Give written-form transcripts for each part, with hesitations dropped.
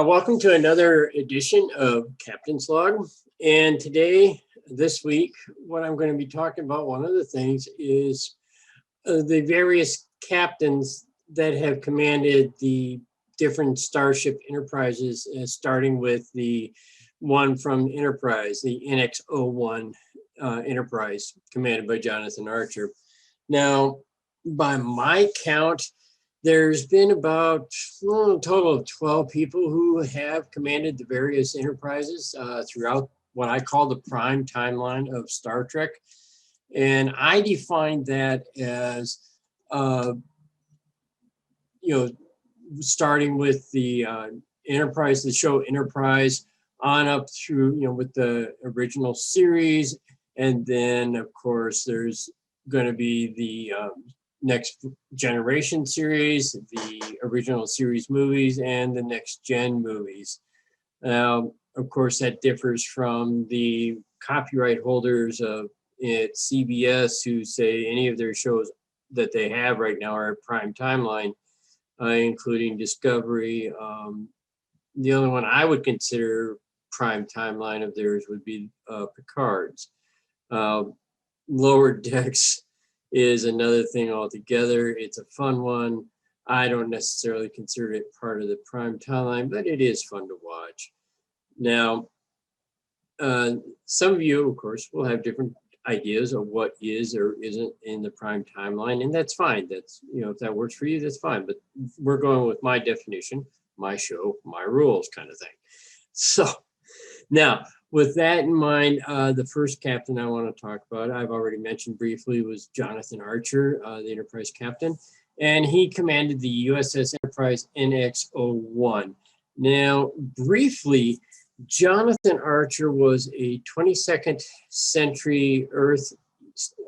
Welcome to another edition of Captain's Log. And today, this week, what I'm going to be talking about, one of the things is the various captains that have commanded the different Starship Enterprises, starting with the one from Enterprise, the NX-01 Enterprise, commanded by Jonathan Archer. Now, by my count, there's been about a total of 12 people who have commanded the various enterprises throughout what I call the prime timeline of Star Trek. And I define that as, starting with the Enterprise, the show Enterprise, on up through, with the original series. And then, of course, there's going to be the Next Generation series, the original series movies, and the Next Gen movies. Now, of course, that differs from the copyright holders at CBS who say any of their shows that they have right now are prime timeline, including Discovery. The only one I would consider prime timeline of theirs would be Picard's. Lower Decks is another thing altogether. It's a fun one. I don't necessarily consider it part of the prime timeline, but it is fun to watch. Now, some of you, of course, will have different ideas of what is or isn't in the prime timeline, and that's fine. That's, if that works for you, that's fine. But we're going with my definition, my show, my rules kind of thing. So now, with that in mind, the first captain I want to talk about, I've already mentioned briefly, was Jonathan Archer, the Enterprise captain, and he commanded the USS Enterprise NX-01. Now, briefly, Jonathan Archer was a 22nd century Earth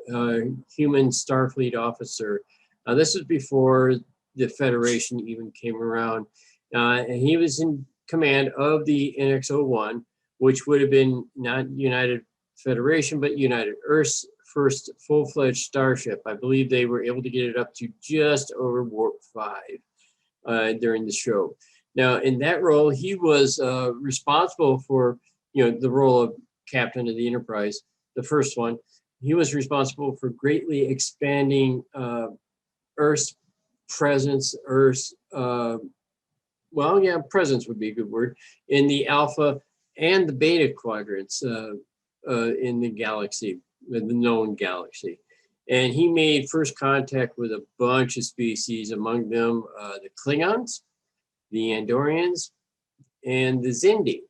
human Starfleet officer. This was before the Federation even came around, and he was in command of the NX-01, which would have been not United Federation, but United Earth's first full-fledged starship. I believe they were able to get it up to just over warp 5 during the show. Now, in that role, he was responsible for, the role of captain of the Enterprise, the first one. He was responsible for greatly expanding Earth's presence, presence would be a good word, in the Alpha and the Beta quadrants in the galaxy, the known galaxy. And he made first contact with a bunch of species, among them the Klingons, the Andorians, and the Xindi.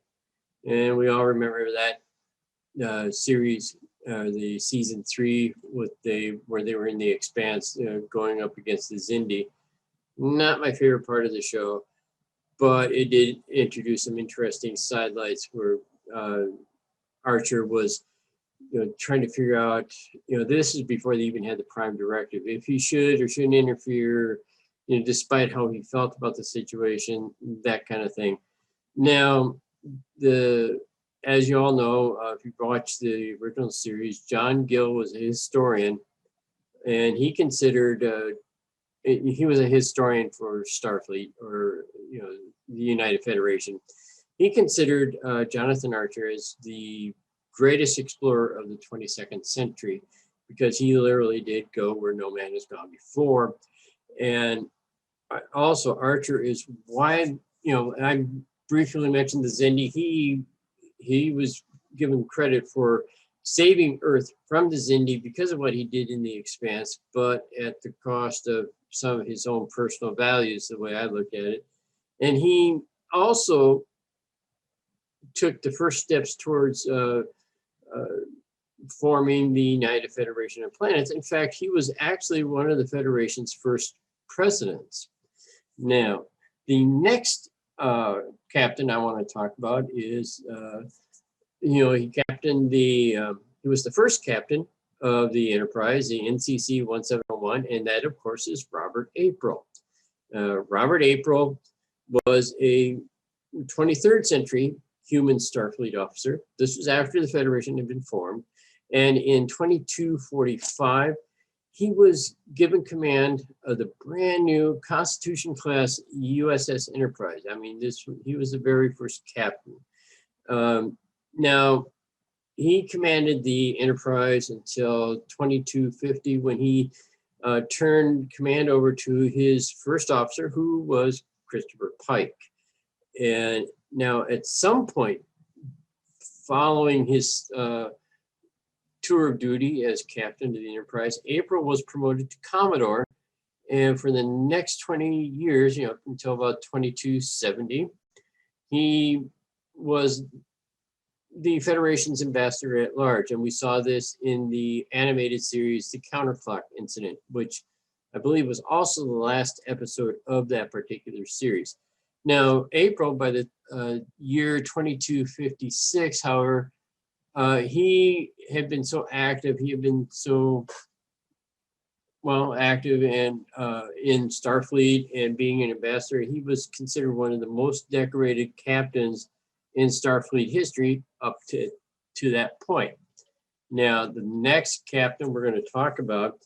And we all remember that series, the season 3, where they were in the Expanse going up against the Xindi. Not my favorite part of the show, but it did introduce some interesting sidelights where Archer was, trying to figure out, this is before they even had the Prime Directive, if he should or shouldn't interfere, despite how he felt about the situation, that kind of thing. Now, as you all know, if you've watched the original series, John Gill was a historian, and he considered he was a historian for Starfleet, or the United Federation. He considered Jonathan Archer as the greatest explorer of the 22nd century, because he literally did go where no man has gone before. And also, Archer is wide. I briefly mentioned the Xindi. He was given credit for saving Earth from the Xindi because of what he did in the Expanse, but at the cost of some of his own personal values, the way I look at it. And he also took the first steps towards forming the United Federation of Planets. In fact, he was actually one of the Federation's first presidents. Now, the next captain I want to talk about is, he captained he was the first captain of the Enterprise, the NCC 1701, and that, of course, is Robert April. Robert April was a 23rd century human Starfleet officer. This was after the Federation had been formed. And in 2245, he was given command of the brand new Constitution-class USS Enterprise. I mean, he was the very first captain. Now, he commanded the Enterprise until 2250, when he turned command over to his first officer, who was Christopher Pike. And now, at some point, following his tour of duty as captain of the Enterprise, April was promoted to Commodore. And for the next 20 years, until about 2270, he was the Federation's ambassador at large. And we saw this in the animated series, The Counterclock Incident, which I believe was also the last episode of that particular series. Now, April, by the year 2256, however, he had been so active, he had been so active and in Starfleet and being an ambassador, he was considered one of the most decorated captains in Starfleet history up to that point. Now, the next captain we're going to talk about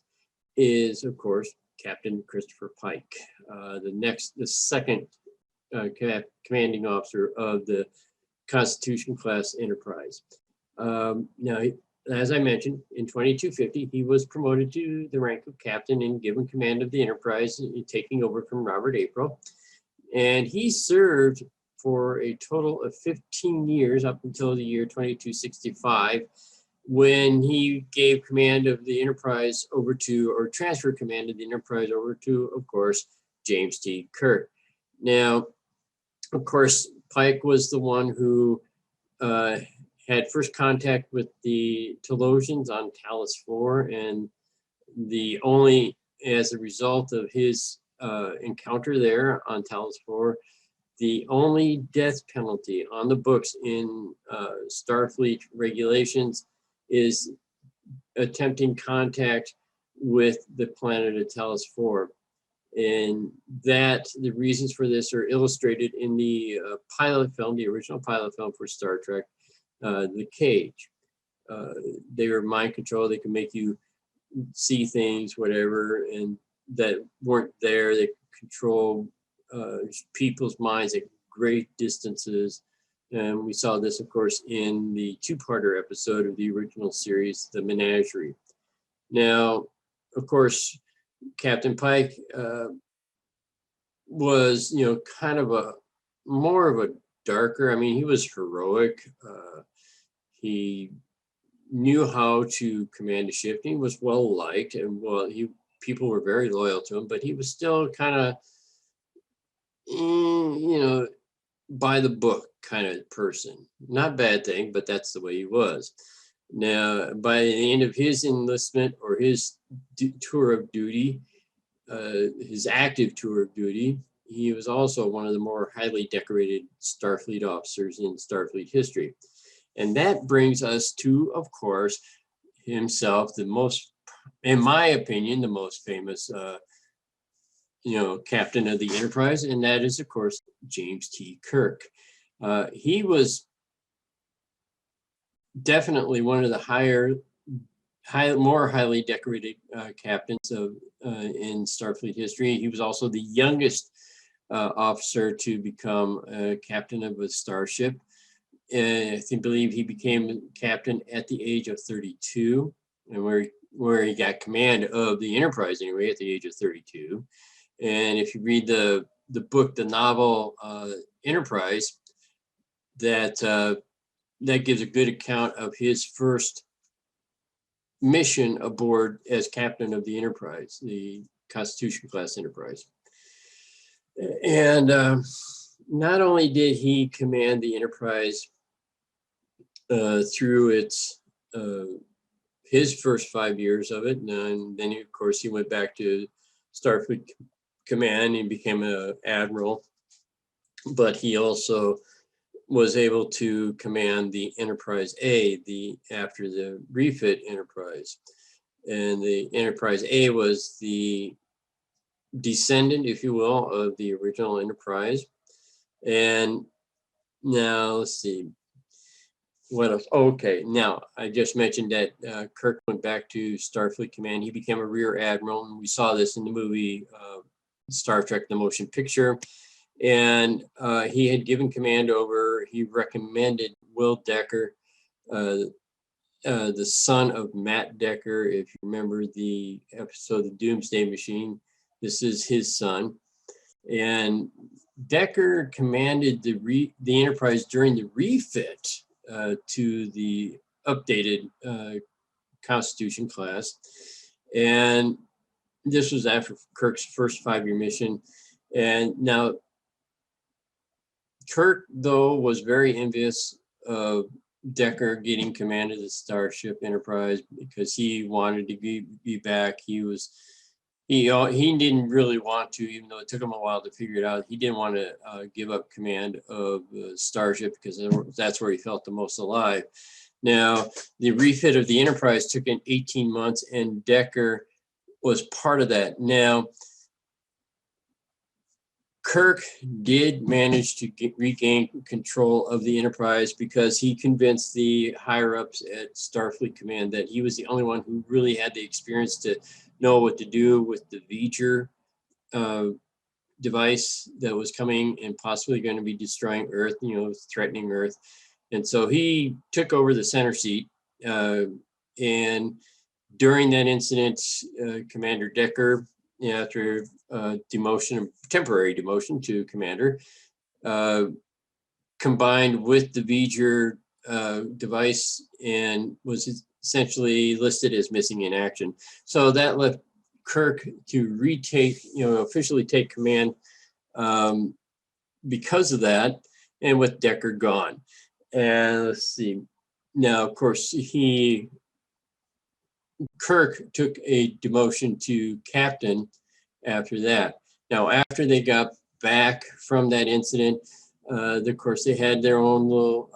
is, of course, Captain Christopher Pike, the second commanding officer of the Constitution-class Enterprise. Now, as I mentioned, in 2250, he was promoted to the rank of captain and given command of the Enterprise, taking over from Robert April. And he served for a total of 15 years up until the year 2265, when he gave command of the Enterprise over to, or transferred command of the Enterprise over to, of course, James T. Kirk. Now, of course, Pike was the one who had first contact with the Telosians on Talos 4, and as a result of his encounter there on Talos 4, the only death penalty on the books in Starfleet regulations is attempting contact with the planet of Talos 4. And the reasons for this are illustrated in the pilot film, the original pilot film for Star Trek, The Cage. They were mind control. They can make you see things, whatever, and that weren't there. They control people's minds at great distances. And we saw this, of course, in the two-parter episode of the original series, The Menagerie. Now, of course, Captain Pike was, kind of more of a darker, I mean, he was heroic. He knew how to command a ship. He was well liked, and people were very loyal to him, but he was still kind of, by the book kind of person. Not a bad thing, but that's the way he was. Now, by the end of his enlistment or his tour of duty, his active tour of duty, he was also one of the more highly decorated Starfleet officers in Starfleet history. And that brings us to, of course, himself, in my opinion, the most famous, captain of the Enterprise, and that is, of course, James T. Kirk. He was definitely one of the more highly decorated captains in Starfleet history. He was also the youngest officer to become a captain of a starship. I believe he became captain at the age of 32, and where he got command of the Enterprise anyway at the age of 32. And if you read the book, the novel Enterprise, that gives a good account of his first mission aboard as captain of the Enterprise, the Constitution-class Enterprise. And not only did he command the Enterprise through his first 5 years of it, and then of course he went back to Starfleet Command and became an admiral, but he also was able to command the Enterprise A after the refit Enterprise. And the Enterprise A was the descendant, if you will, of the original Enterprise. And now let's see. what else? Okay, now I just mentioned that Kirk went back to Starfleet Command. He became a rear admiral, and we saw this in the movie Star Trek: The Motion Picture. And he had given command over. He recommended Will Decker, the son of Matt Decker. If you remember the episode The Doomsday Machine, this is his son. And Decker commanded the Enterprise during the refit to the updated Constitution class. And this was after Kirk's first 5-year mission. And now Kirk, though, was very envious of Decker getting command of the Starship Enterprise because he wanted to be back. He didn't really want to, even though it took him a while to figure it out. He didn't want to give up command of the Starship because that's where he felt the most alive. Now, the refit of the Enterprise took 18 months, and Decker was part of that. Now, Kirk did manage to regain control of the Enterprise because he convinced the higher-ups at Starfleet Command that he was the only one who really had the experience to know what to do with the V'ger device that was coming and possibly going to be destroying Earth, threatening Earth. And so he took over the center seat. And during that incident, Commander Decker, after temporary demotion to commander, combined with the V'ger device and was essentially listed as missing in action. So that left Kirk to officially take command because of that, and with Decker gone. And let's see. Now, of course, Kirk took a demotion to captain after that. Now, after they got back from that incident, of course, they had their own little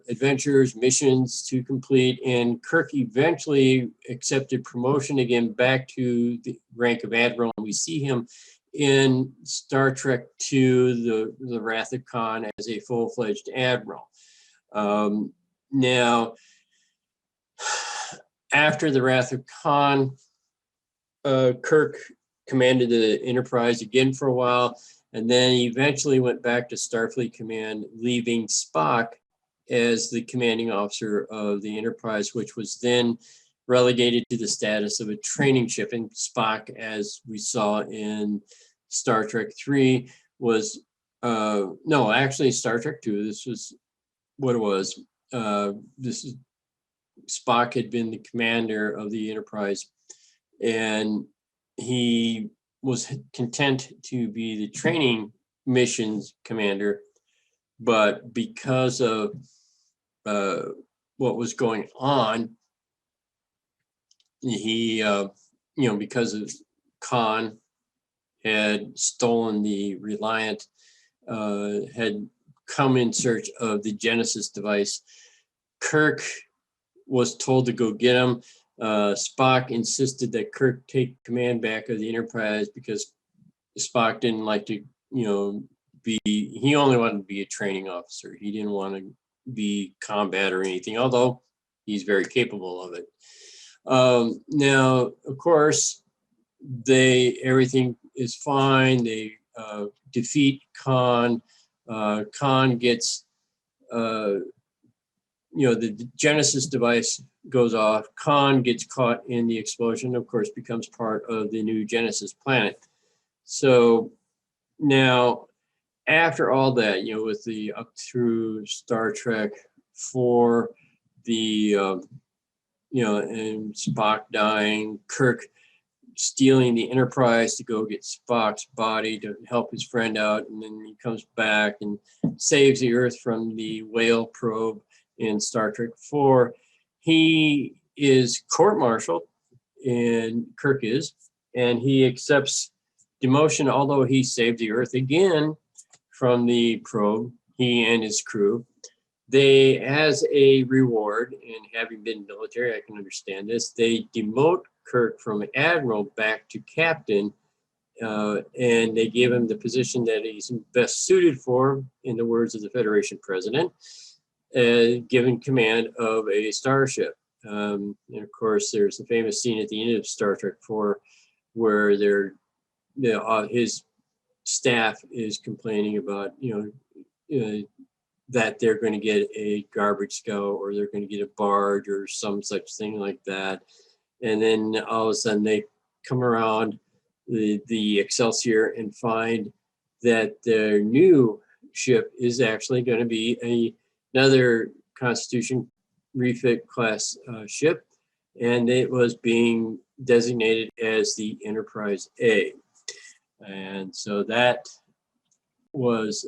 adventures, missions to complete, and Kirk eventually accepted promotion again back to the rank of admiral. And we see him in Star Trek II, the Wrath of Khan, as a full-fledged admiral. Now, after the Wrath of Khan, Kirk commanded the Enterprise again for a while, and then he eventually went back to Starfleet Command, leaving Spock as the commanding officer of the Enterprise, which was then relegated to the status of a training ship. And Spock, as we saw in Star Trek III, was no, actually Star Trek II. This was what it was. Spock had been the commander of the Enterprise, and he was content to be the training missions commander, but because of what was going on, he, because of Khan had stolen the Reliant, had come in search of the Genesis device. Kirk was told to go get him. Spock insisted that Kirk take command back of the Enterprise because Spock didn't like to, he only wanted to be a training officer. He didn't want to be combat or anything, although he's very capable of it. Now, of course, everything is fine. They defeat Khan. Khan gets, the Genesis device goes off. Khan gets caught in the explosion, of course, becomes part of the new Genesis planet. So now, after all that, with the up through Star Trek IV, and Spock dying, Kirk stealing the Enterprise to go get Spock's body to help his friend out, and then he comes back and saves the Earth from the whale probe in Star Trek IV. He is court-martialed, and Kirk is, and he accepts demotion, although he saved the Earth again from the probe, he and his crew. They, as a reward, and having been military, I can understand this, they demote Kirk from admiral back to captain, and they give him the position that he's best suited for, in the words of the Federation president. given command of a starship. And of course, there's the famous scene at the end of Star Trek 4 where his staff is complaining about, that they're going to get a garbage scow or they're going to get a barge or some such thing like that. And then all of a sudden they come around the Excelsior and find that their new ship is actually going to be another Constitution refit class ship, and it was being designated as the Enterprise A. And so that was,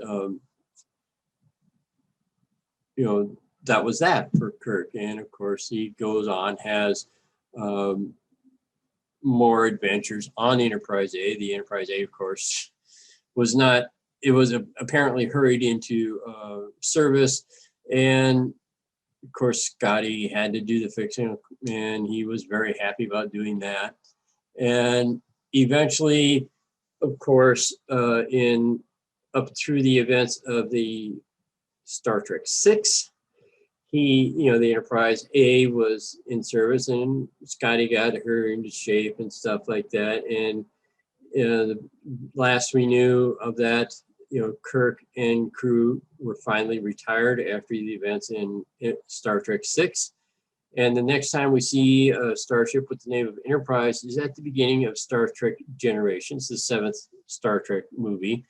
that was that for Kirk. And of course, he goes on, has more adventures on the Enterprise A. The Enterprise A, of course, was apparently hurried into service. And of course, Scotty had to do the fixing, and he was very happy about doing that. And eventually, of course, up through the events of the Star Trek VI, the Enterprise A was in service, and Scotty got her into shape and stuff like that. And the last we knew of that, Kirk and crew were finally retired after the events in Star Trek VI. And the next time we see a starship with the name of Enterprise is at the beginning of Star Trek Generations, the 7th Star Trek movie.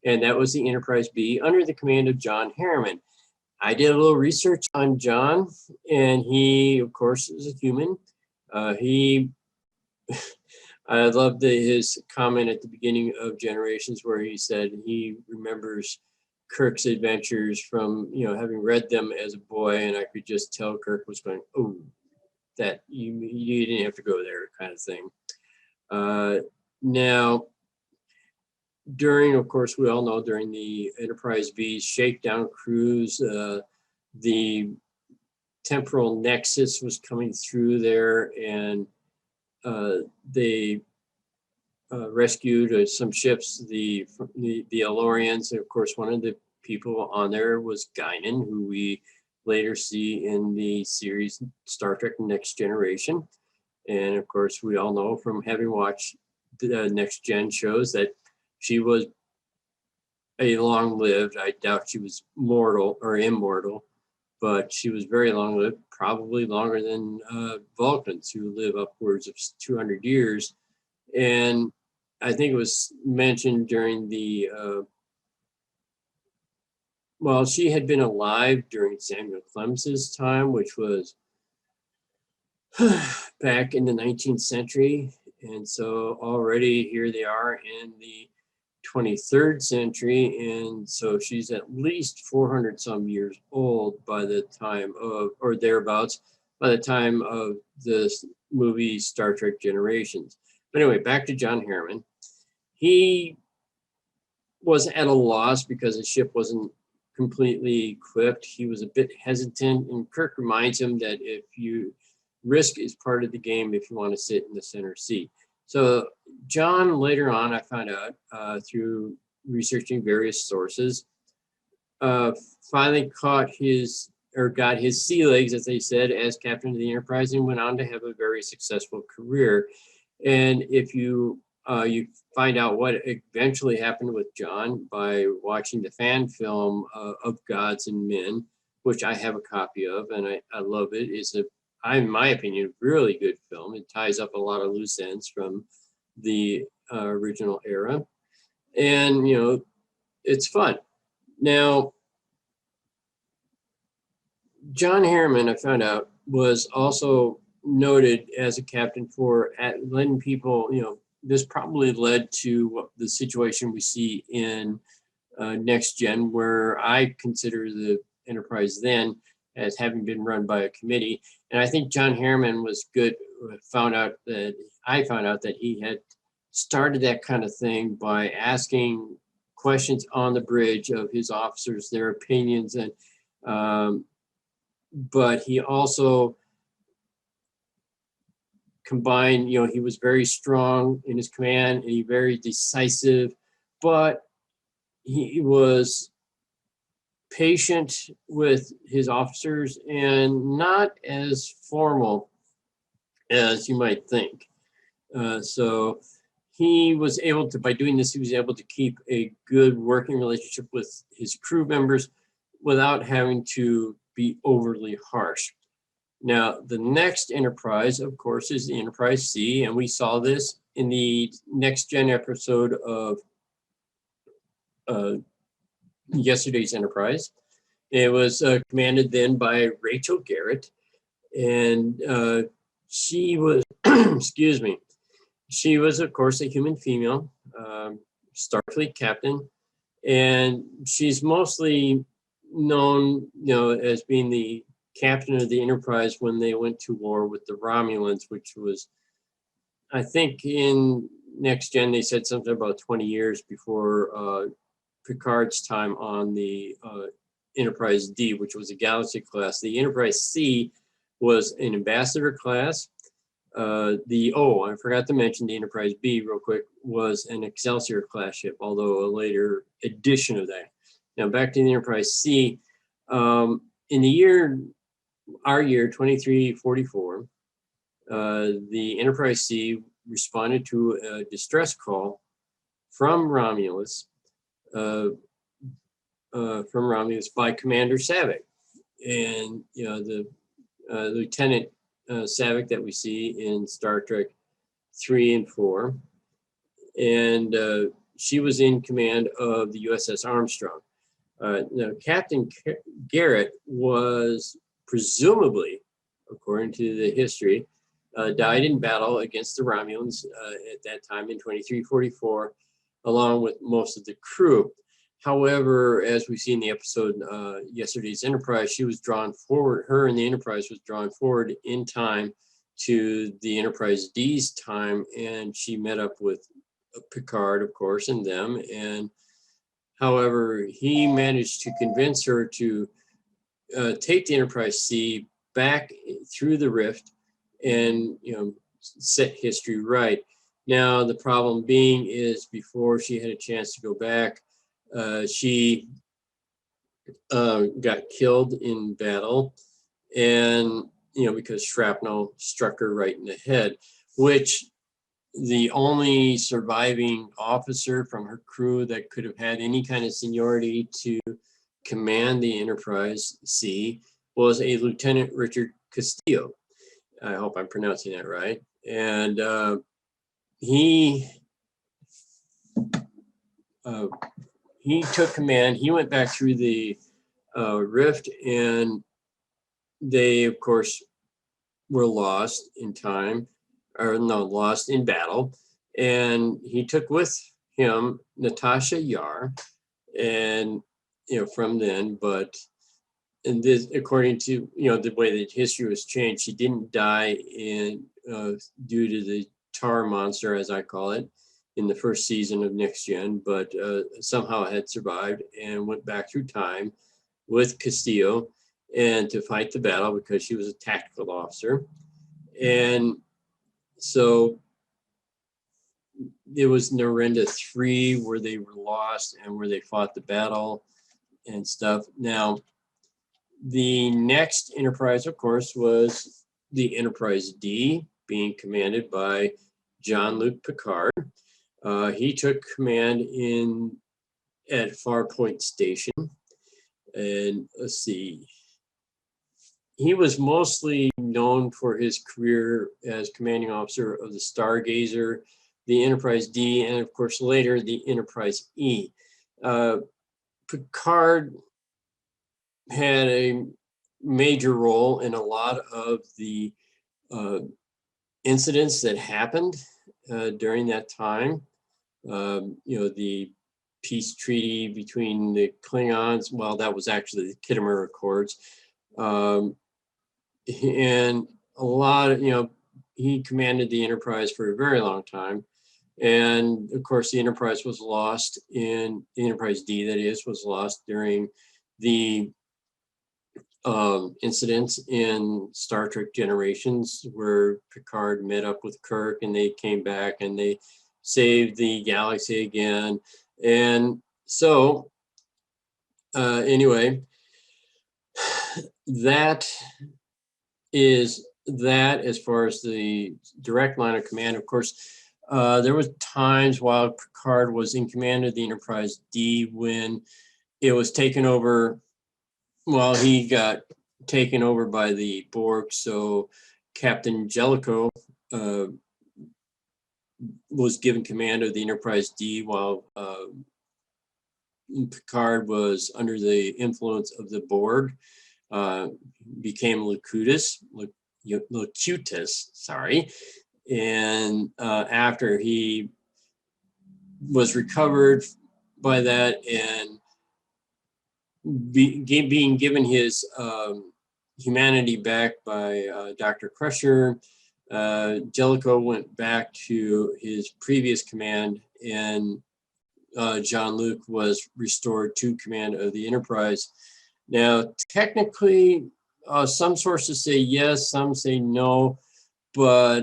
And that was the Enterprise B under the command of John Harriman. I did a little research on John, and he, of course, is a human. I loved his comment at the beginning of Generations where he said he remembers Kirk's adventures from, having read them as a boy, and I could just tell Kirk was going, oh, that you didn't have to go there, kind of thing. Now, of course, we all know during the Enterprise B's shakedown cruise, the temporal nexus was coming through there, and they rescued some ships, the Elorians, and of course, one of the people on there was Guinan, who we later see in the series Star Trek Next Generation. And of course, we all know from having watched the Next Gen shows that she was a long-lived, I doubt she was mortal or immortal, but she was very long-lived, probably longer than Vulcans, who live upwards of 200 years. And I think it was mentioned during she had been alive during Samuel Clemens's time, which was back in the 19th century. And so already here they are in the 23rd century. And so she's at least 400 some years old by the time of, or thereabouts, by the time of the movie Star Trek Generations. But anyway, back to John Harriman. He was at a loss because his ship wasn't completely equipped. He was a bit hesitant, and Kirk reminds him that risk is part of the game if you want to sit in the center seat. So John, later on, I found out through researching various sources, finally got his sea legs, as they said, as captain of the Enterprise, and went on to have a very successful career. And if you find out what eventually happened with John by watching the fan film of Gods and Men, which I have a copy of, and I love it. It's in my opinion, really good film. It ties up a lot of loose ends from the original era. And, it's fun. Now, John Harriman, I found out, was also noted as a captain for letting people, this probably led to the situation we see in Next Gen, where I consider the Enterprise then as having been run by a committee. And I think John Harriman was good. I found out that he had started that kind of thing by asking questions on the bridge of his officers, their opinions, and but he also combined, he was very strong in his command and he very decisive, but he was patient with his officers and not as formal as you might think. So he was able to, by doing this, he was able to keep a good working relationship with his crew members without having to be overly harsh. Now, the next Enterprise, of course, is the Enterprise C, and we saw this in the Next Gen episode of yesterday's Enterprise. It was commanded then by Rachel Garrett, and she was, excuse me, she was, of course, a human female, Starfleet captain, and she's mostly known, as being the captain of the Enterprise when they went to war with the Romulans, which was, I think, in Next Gen, they said something about 20 years before Picard's time on the Enterprise D, which was a Galaxy class. The Enterprise C was an ambassador class. I forgot to mention the Enterprise B real quick, was an Excelsior class ship, although a later edition of that. Now back to the Enterprise C. In our year 2344, the Enterprise C responded to a distress call from Romulus by Commander Savick, and the Lieutenant Savick that we see in Star Trek 3 and 4, and she was in command of the USS Armstrong. Now, Captain Garrett was presumably, according to the history, died in battle against the Romulans at that time in 2344, along with most of the crew. However, as we see in the episode yesterday's Enterprise, she was drawn forward, her and the Enterprise was drawn forward in time to the Enterprise D's time, and she met up with Picard, of course, and them. And however, he managed to convince her to take the Enterprise C back through the rift and set history right. Now, the problem being is before she had a chance to go back, she got killed in battle, and because shrapnel struck her right in the head, which the only surviving officer from her crew that could have had any kind of seniority to command the Enterprise C was a Lieutenant Richard Castillo. I hope I'm pronouncing that right. And he took command. He went back through the rift, and they, of course, were lost in time, or no, lost in battle. And he took with him Natasha Yar, and from then, but and this, according to the way that history was changed, she didn't die in due to the tar monster, as I call it, in the first season of Next Gen, but somehow had survived and went back through time with Castillo and to fight the battle because she was a tactical officer. And so it was Narenda 3 where they were lost and where they fought the battle and stuff. Now, the next Enterprise, of course, was the Enterprise D, being commanded by Jean-Luc Picard. He took command at Farpoint Station, and let's see, he was mostly known for his career as commanding officer of the Stargazer, the Enterprise D, and of course later the Enterprise E. Picard had a major role in a lot of the incidents that happened during that time. The peace treaty between the Klingons, well, that was actually the Khitomer Accords. And a lot of, he commanded the Enterprise for a very long time. And of course, the Enterprise was lost the Enterprise D, that is, was lost during the incidents in Star Trek Generations, where Picard met up with Kirk and they came back and they saved the galaxy again. And so Anyway, that is that as far as the direct line of command. Of course, there was times while Picard was in command of the Enterprise D when it was taken over. Well, he got taken over by the Borg, so Captain Jellicoe was given command of the Enterprise D while Picard was under the influence of the Borg, became Locutus, sorry. And after he was recovered by that and being given his humanity back by Dr. Crusher, Jellicoe went back to his previous command, and Jean-Luc was restored to command of the Enterprise. Now, technically, some sources say yes, some say no, but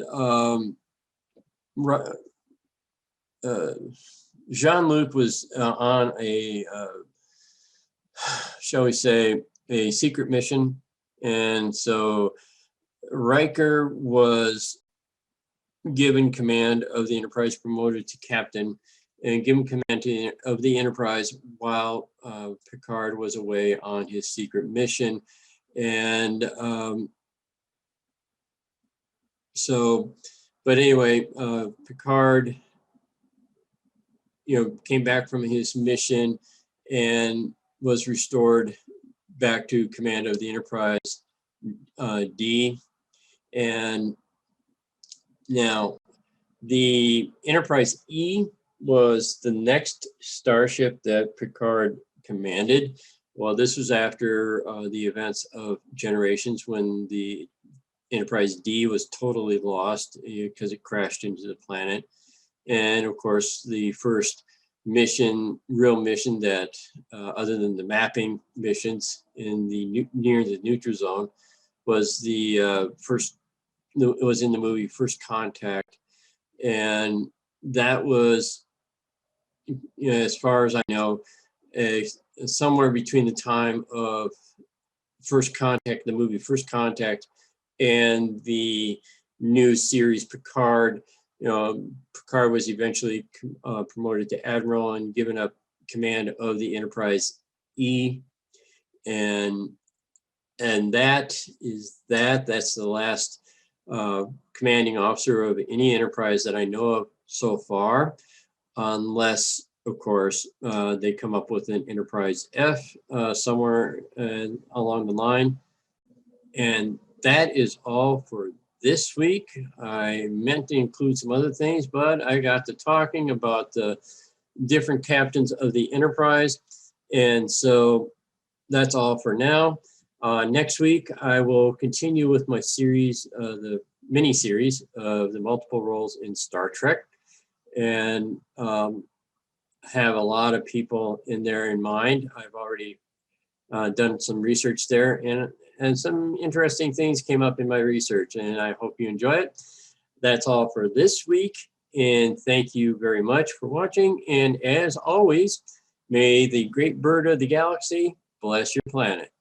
Jean-Luc was on a, shall we say, a secret mission. And so Riker was given command of the Enterprise, promoted to captain, and given command of the Enterprise while Picard was away on his secret mission. And but anyway, Picard, came back from his mission and was restored back to command of the Enterprise D. And now the Enterprise E was the next starship that Picard commanded. Well, this was after the events of Generations, when the Enterprise D was totally lost because it crashed into the planet. And of course, the first real mission that, other than the mapping missions in the near the neutral zone, was the first. It was in the movie First Contact, and that was, as far as I know, somewhere between the time of First Contact, the movie First Contact, and the new series Picard. Picard was eventually promoted to admiral and given up command of the Enterprise E, and that's the last commanding officer of any Enterprise that I know of so far, unless, of course, they come up with an Enterprise F somewhere along the line. And that is all for this week. I meant to include some other things, but I got to talking about the different captains of the Enterprise. And so that's all for now. Next week, I will continue with my series, the mini-series of the multiple roles in Star Trek, and have a lot of people in there in mind. I've already done some research there, and some interesting things came up in my research, and I hope you enjoy it. That's all for this week, and thank you very much for watching. And as always, may the great bird of the galaxy bless your planet.